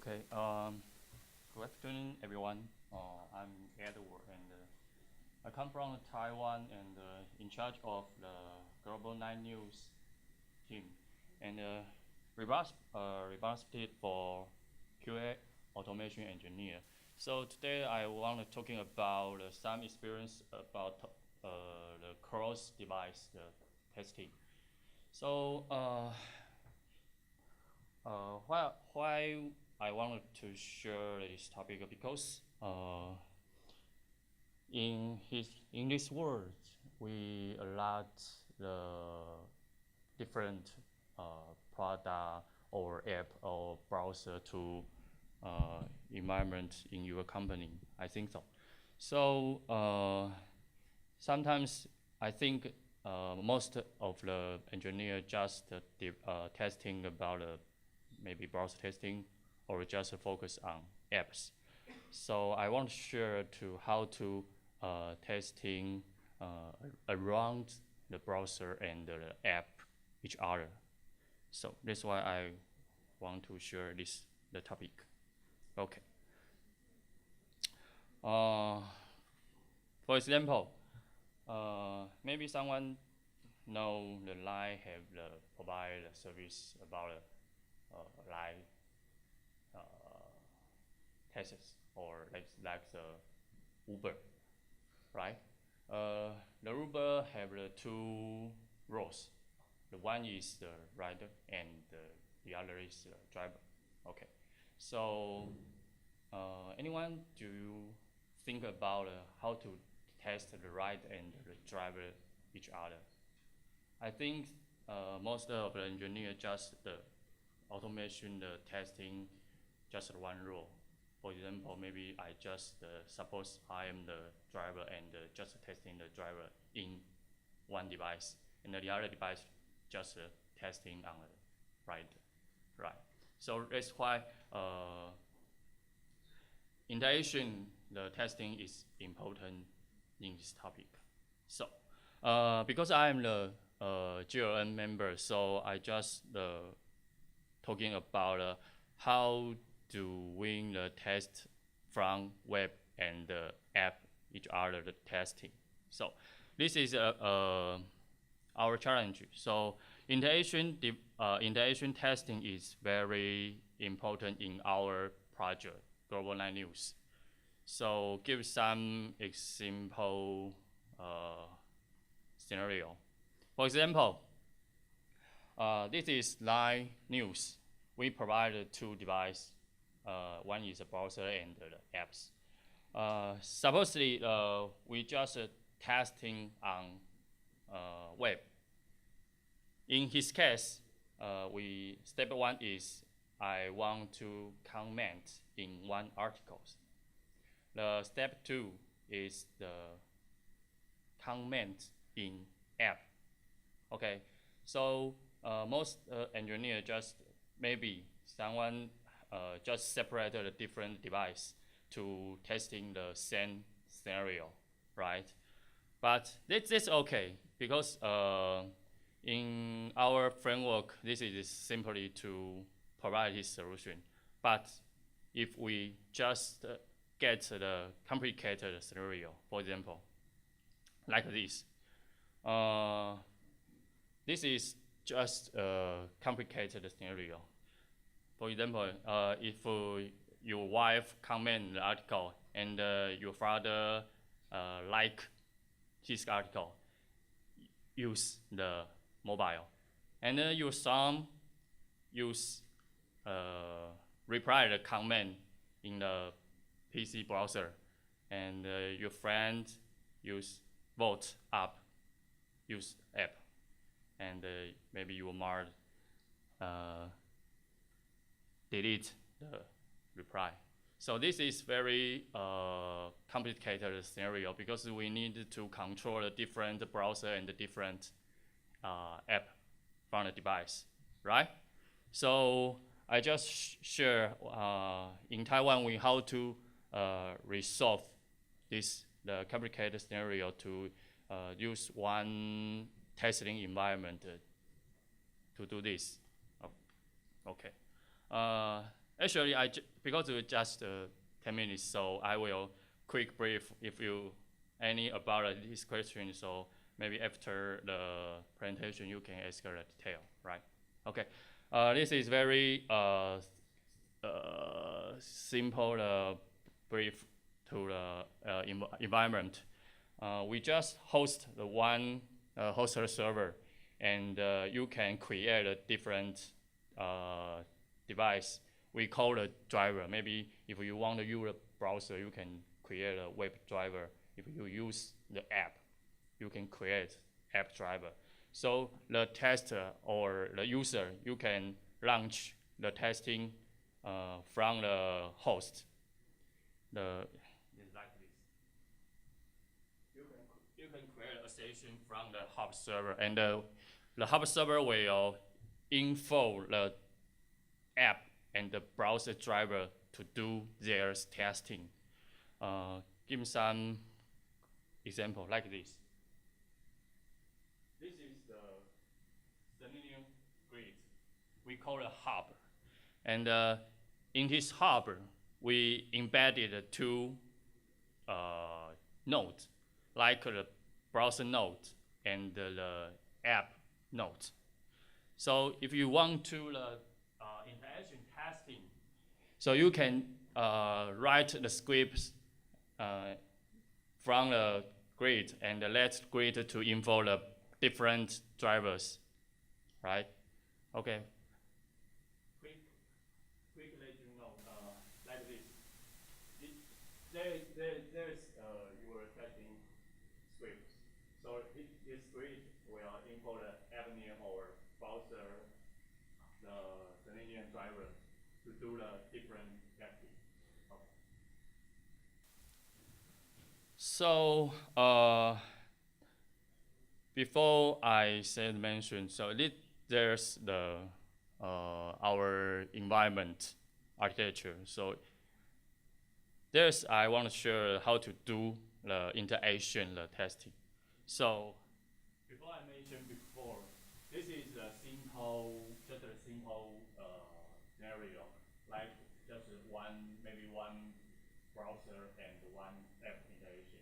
Okay. Good afternoon, everyone. I'm Edward, and I come from Taiwan, and in charge of the Global 9 News team, and responsible for QA automation engineer. So today I want to talking about some experience about the cross-device testing. So why I wanted to share this topic because in this world we a lot the different product or app or browser to environment in your company. I think so. So sometimes I think most of the engineer just testing about maybe browser testing or just focus on apps. So I want to share to how to testing around the browser and the app each other. So that's why I want to share the topic. Okay. For example, maybe someone know the line have the provide the service about line taxis or like the Uber, right? The Uber have the two roles. The one is the rider and the other is the driver. Okay. So anyone do you think about how to test the rider and the driver each other? I think most of the engineer just the automation, the testing, just one role. For example, maybe I just suppose I am the driver and just testing the driver in one device, and the other device just testing on the rider, right? So that's why integration, the testing is important in this topic. So because I am the GLN member, so I just talking about how to win the test from web and the app each other the testing. So this is our challenge. So integration testing is very important in our project Global 9 News. So give some example scenario. For example, this is 9 News. We provide two devices. One is a browser and the apps. Supposedly, we just testing on web. In his case, step one is I want to comment in one article. The step two is the comment in app. Okay, so most engineer just maybe someone just separated a different device to testing the same scenario, right? But this is okay because in our framework, this is simply to provide this solution. But if we just get the complicated scenario, for example, like this is just a complicated scenario. For example, if your wife comment the article and your father like his article, use the mobile, and your son use reply the comment in the PC browser, and your friend use vote up, use app, and maybe your mother delete the reply. So this is very complicated scenario because we need to control the different browser and the different app from the device, right? So I just share in Taiwan we how to resolve the complicated scenario to use one testing environment to do this. Okay. Actually, because it's just 10 minutes, so I will quick brief if you any about this question. So maybe after the presentation, you can ask the detail, right? Okay. This is very simple brief to the environment. We just host the one hoster server, and you can create a different device. We call the driver. Maybe if you want to use a browser, you can create a web driver. If you use the app, you can create app driver. So the tester or the user, you can launch the testing from the host. It's like this. You can create a session from the hub server, and the hub server will info the app and the browser driver to do their testing. Give me some example like this. This is the linear grid. We call it hub. And in this hub, we embedded two nodes, like the browser node and the app node. So if you want to interaction testing, so you can write the scripts from the grid and let grid to info the different drivers, right? Okay. Quick let you know, like this. There's your testing scripts. So this script will info the app name or browser, the linear driver to do the different testing. Okay. So before I mention, so there's the our environment architecture. So I want to share how to do the interaction, the testing. So before I mentioned before, this is just a simple scenario, like just maybe one browser and one app interaction.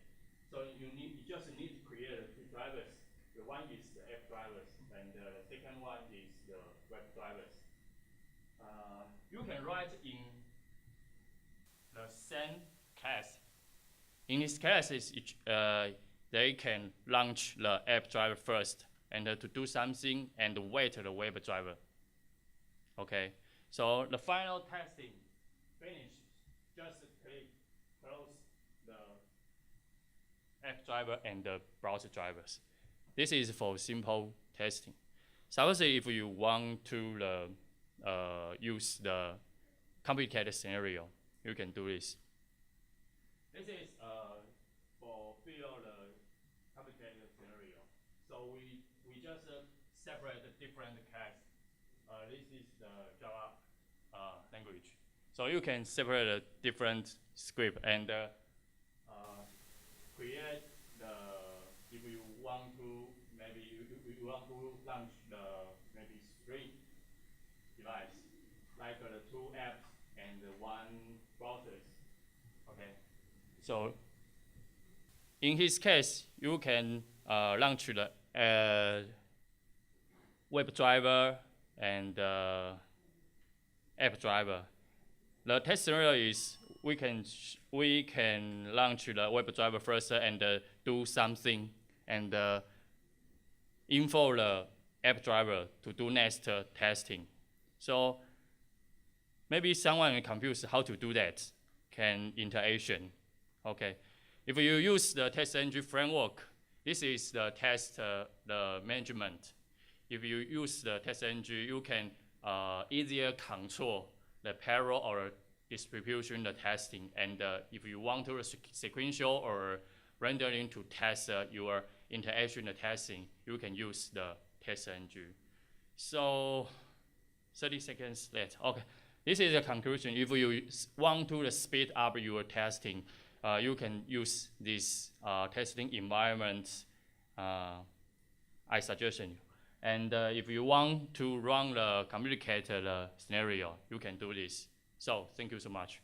So you just need to create two drivers. The one is the app drivers, and the second one is the web drivers. You can write in the same case. In this case, they can launch the app driver first and to do something and wait the web driver. Okay, so the final testing finished. Just close the app driver and the browser drivers. This is for simple testing. Suppose if you want to use the complicated scenario, you can do this. This is for fill the complicated scenario. So we just separate the different case. This is the Java language. So you can separate the different script and create if you want to, maybe you want to launch maybe 3 device, like the 2 apps and 1 browsers. Okay. So in his case, you can launch the web driver and app driver. The test scenario is we can launch the web driver first and do something and info the app driver to do next testing. So maybe someone is confused how to do that. Can interaction. Okay. If you use the test engine framework, this is the test the management. If you use the test engine, you can easier control the parallel or distribution the testing. And if you want to sequential or rendering to test your interaction testing, you can use the test engine. So 30 seconds left. Okay, this is the conclusion. If you want to speed up your testing, you can use this testing environment I suggest you. And if you want to run the complicated scenario, you can do this. So thank you so much.